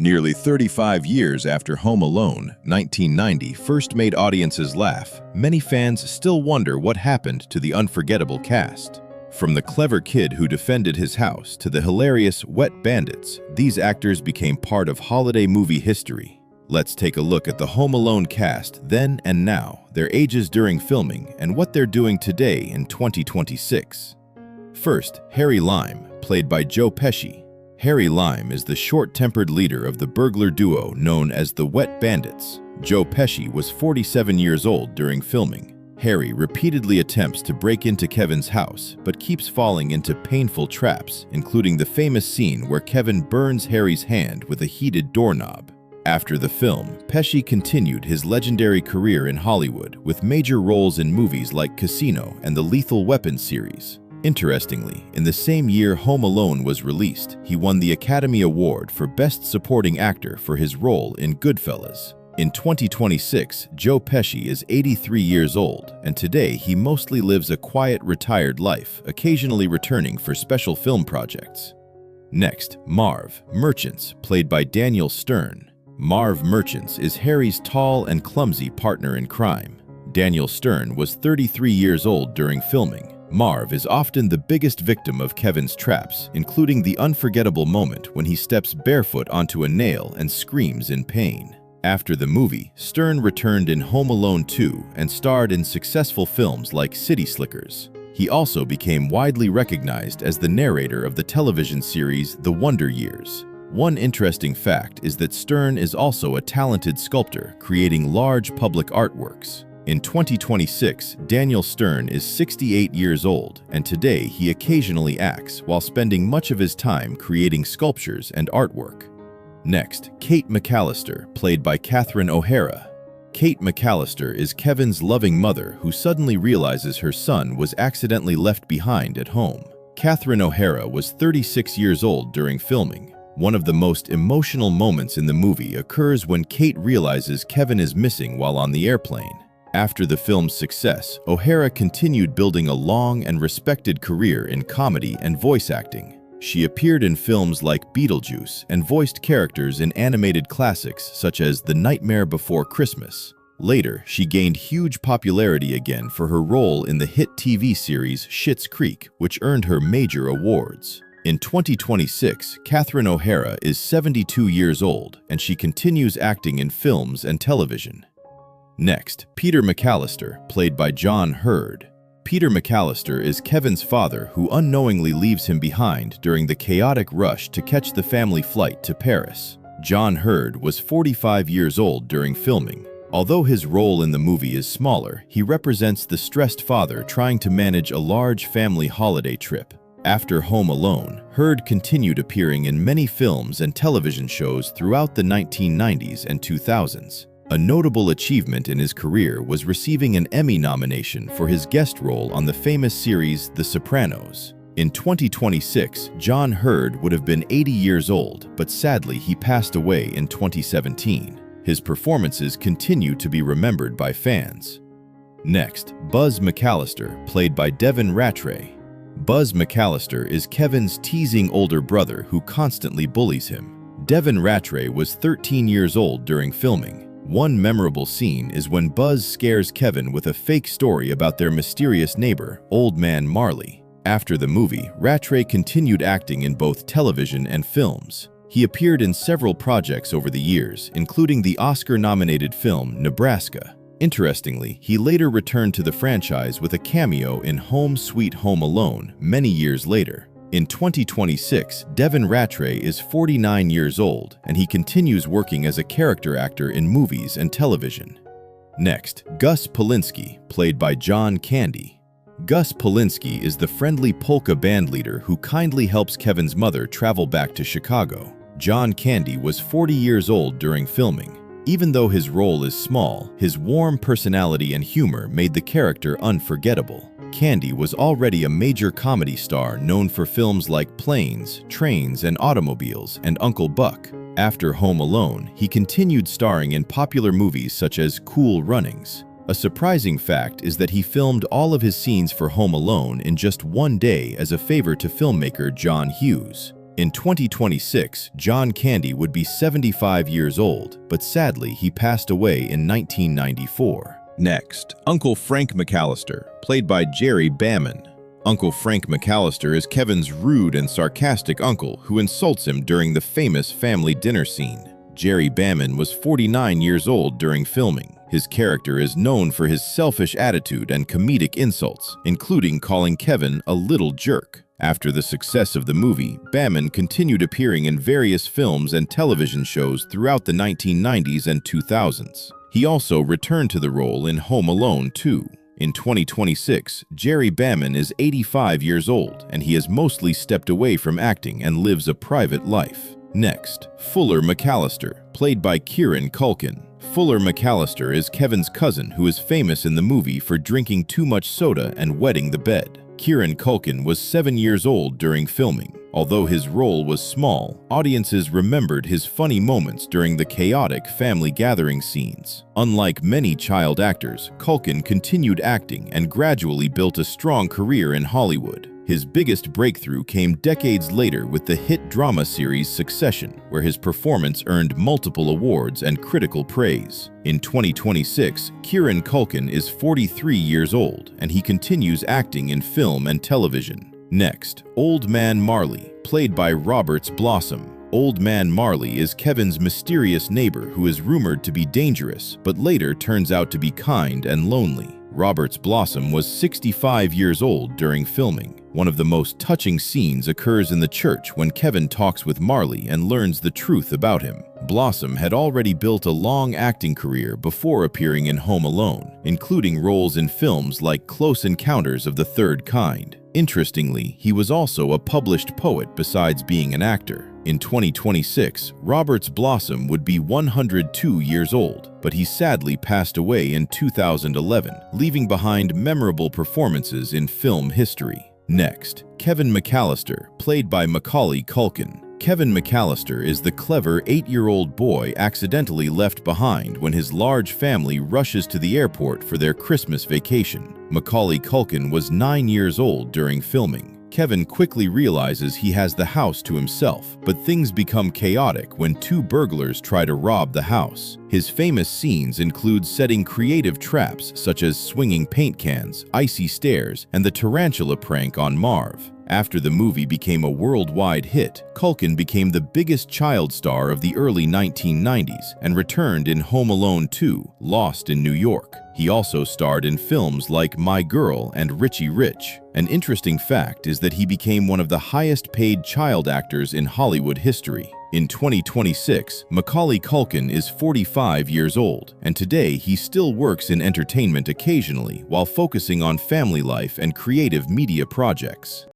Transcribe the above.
Nearly 35 years after Home Alone, 1990, first made audiences laugh, many fans still wonder what happened to the unforgettable cast. From the clever kid who defended his house to the hilarious Wet Bandits, these actors became part of holiday movie history. Let's take a look at the Home Alone cast then and now, their ages during filming, and what they're doing today in 2026. First, Harry Lime, played by Joe Pesci. Harry Lime is the short-tempered leader of the burglar duo known as the Wet Bandits. Joe Pesci was 47 years old during filming. Harry repeatedly attempts to break into Kevin's house, but keeps falling into painful traps, including the famous scene where Kevin burns Harry's hand with a heated doorknob. After the film, Pesci continued his legendary career in Hollywood with major roles in movies like Casino and the Lethal Weapon series. Interestingly, in the same year Home Alone was released, he won the Academy Award for Best Supporting Actor for his role in Goodfellas. In 2026, Joe Pesci is 83 years old, and today he mostly lives a quiet, retired life, occasionally returning for special film projects. Next, Marv Merchants, played by Daniel Stern. Marv Merchants is Harry's tall and clumsy partner in crime. Daniel Stern was 33 years old during filming. Marv is often the biggest victim of Kevin's traps, including the unforgettable moment when he steps barefoot onto a nail and screams in pain. After the movie, Stern returned in Home Alone 2 and starred in successful films like City Slickers. He also became widely recognized as the narrator of the television series The Wonder Years. One interesting fact is that Stern is also a talented sculptor, creating large public artworks. In 2026, Daniel Stern is 68 years old, and today he occasionally acts while spending much of his time creating sculptures and artwork. Next, Kate McCallister, played by Catherine O'Hara. Kate McCallister is Kevin's loving mother who suddenly realizes her son was accidentally left behind at home. Catherine O'Hara was 36 years old during filming. One of the most emotional moments in the movie occurs when Kate realizes Kevin is missing while on the airplane. After the film's success, O'Hara continued building a long and respected career in comedy and voice acting. She appeared in films like Beetlejuice and voiced characters in animated classics such as The Nightmare Before Christmas. Later, she gained huge popularity again for her role in the hit TV series Schitt's Creek, which earned her major awards. In 2026, Catherine O'Hara is 72 years old, and she continues acting in films and television. Next, Peter McCallister, played by John Hurd. Peter McCallister is Kevin's father who unknowingly leaves him behind during the chaotic rush to catch the family flight to Paris. John Hurd was 45 years old during filming. Although his role in the movie is smaller, he represents the stressed father trying to manage a large family holiday trip. After Home Alone, Hurd continued appearing in many films and television shows throughout the 1990s and 2000s. A notable achievement in his career was receiving an Emmy nomination for his guest role on the famous series The Sopranos. In 2026, John Hurd would have been 80 years old, but sadly he passed away in 2017. His performances continue to be remembered by fans. Next, Buzz McCallister, played by Devin Rattray. Buzz McCallister is Kevin's teasing older brother who constantly bullies him. Devin Rattray was 13 years old during filming. One memorable scene is when Buzz scares Kevin with a fake story about their mysterious neighbor, Old Man Marley. After the movie, Rattray continued acting in both television and films. He appeared in several projects over the years, including the Oscar-nominated film Nebraska. Interestingly, he later returned to the franchise with a cameo in Home Sweet Home Alone many years later. In 2026, Devin Rattray is 49 years old, and he continues working as a character actor in movies and television. Next, Gus Polinski, played by John Candy. Gus Polinski is the friendly polka band leader who kindly helps Kevin's mother travel back to Chicago. John Candy was 40 years old during filming. Even though his role is small, his warm personality and humor made the character unforgettable. Candy was already a major comedy star known for films like Planes, Trains, and Automobiles and Uncle Buck. After Home Alone, he continued starring in popular movies such as Cool Runnings. A surprising fact is that he filmed all of his scenes for Home Alone in just one day as a favor to filmmaker John Hughes. In 2026, John Candy would be 75 years old, but sadly he passed away in 1994. Next, Uncle Frank McCallister, played by Jerry Baman. Uncle Frank McCallister is Kevin's rude and sarcastic uncle who insults him during the famous family dinner scene. Jerry Baman was 49 years old during filming. His character is known for his selfish attitude and comedic insults, including calling Kevin a little jerk. After the success of the movie, Baman continued appearing in various films and television shows throughout the 1990s and 2000s. He also returned to the role in Home Alone 2. In 2026, Jerry Baman is 85 years old, and he has mostly stepped away from acting and lives a private life. Next, Fuller McCallister, played by Kevin McCallister. Fuller McCallister is Kevin's cousin who is famous in the movie for drinking too much soda and wetting the bed. Kevin McCallister was 7 years old during filming. Although his role was small, audiences remembered his funny moments during the chaotic family gathering scenes. Unlike many child actors, Culkin continued acting and gradually built a strong career in Hollywood. His biggest breakthrough came decades later with the hit drama series Succession, where his performance earned multiple awards and critical praise. In 2026, Kevin McCallister is 43 years old, and he continues acting in film and television. Next, Old Man Marley, played by Robert Blossom. Old Man Marley is Kevin's mysterious neighbor who is rumored to be dangerous, but later turns out to be kind and lonely. Robert Blossom was 65 years old during filming. One of the most touching scenes occurs in the church when Kevin talks with Marley and learns the truth about him. Blossom had already built a long acting career before appearing in Home Alone, including roles in films like Close Encounters of the Third Kind. Interestingly, he was also a published poet besides being an actor. In 2026, Robert Blossom would be 102 years old, but he sadly passed away in 2011, leaving behind memorable performances in film history. Next, Kevin McCallister, played by Macaulay Culkin. Kevin McCallister is the clever 8-year-old boy accidentally left behind when his large family rushes to the airport for their Christmas vacation. Macaulay Culkin was 9 years old during filming. Kevin quickly realizes he has the house to himself, but things become chaotic when 2 burglars try to rob the house. His famous scenes include setting creative traps such as swinging paint cans, icy stairs, and the tarantula prank on Marv. After the movie became a worldwide hit, Culkin became the biggest child star of the early 1990s and returned in Home Alone 2, Lost in New York. He also starred in films like My Girl and Richie Rich. An interesting fact is that he became one of the highest-paid child actors in Hollywood history. In 2026, Macaulay Culkin is 45 years old, and today he still works in entertainment occasionally while focusing on family life and creative media projects.